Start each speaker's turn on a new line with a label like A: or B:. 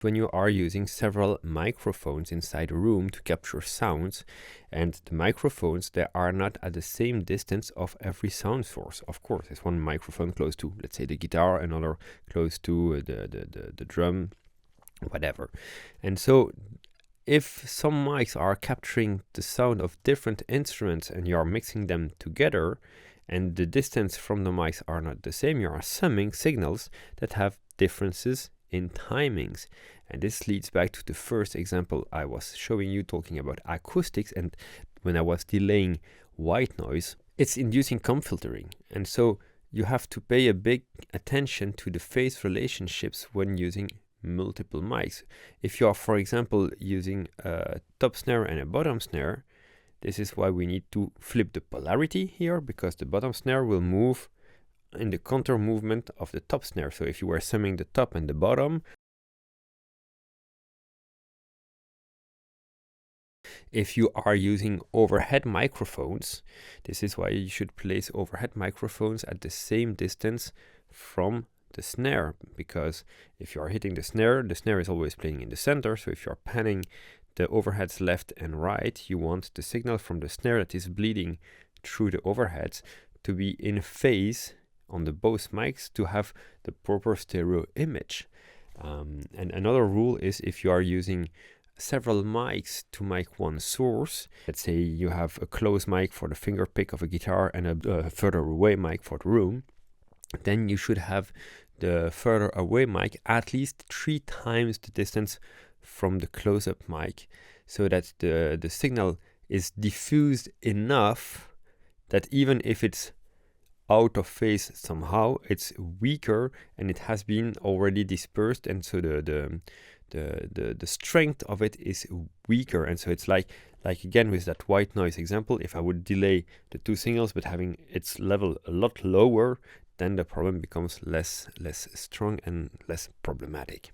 A: when you are using several microphones inside a room to capture sounds, and the microphones, they are not at the same distance of every sound source. Of course, there's one microphone close to, let's say, the guitar, another close to the drum, whatever. And so if some mics are capturing the sound of different instruments and you are mixing them together, and the distance from the mics are not the same, you are summing signals that have differences in timings. And this leads back to the first example I was showing you, talking about acoustics, and when I was delaying white noise, it's inducing comb filtering. And so you have to pay a big attention to the phase relationships when using multiple mics. If you are, for example, using a top snare and a bottom snare, this is why we need to flip the polarity here, because the bottom snare will move in the counter movement of the top snare. So if you were summing the top and the bottom, if you are using overhead microphones, this is why you should place overhead microphones at the same distance from the snare, because if you are hitting the snare is always playing in the center. So if you are panning the overheads left and right, you want the signal from the snare that is bleeding through the overheads to be in phase on the both mics to have the proper stereo image. And another rule is, if you are using several mics to mic one source, let's say you have a close mic for the finger pick of a guitar and a further away mic for the room, then you should have the further away mic at least 3 times the distance from the close-up mic, so that the signal is diffused enough that even if it's out of phase somehow, it's weaker and it has been already dispersed, and so the strength of it is weaker. And so it's like again with that white noise example, if I would delay the two signals but having its level a lot lower, then the problem becomes less strong and less problematic.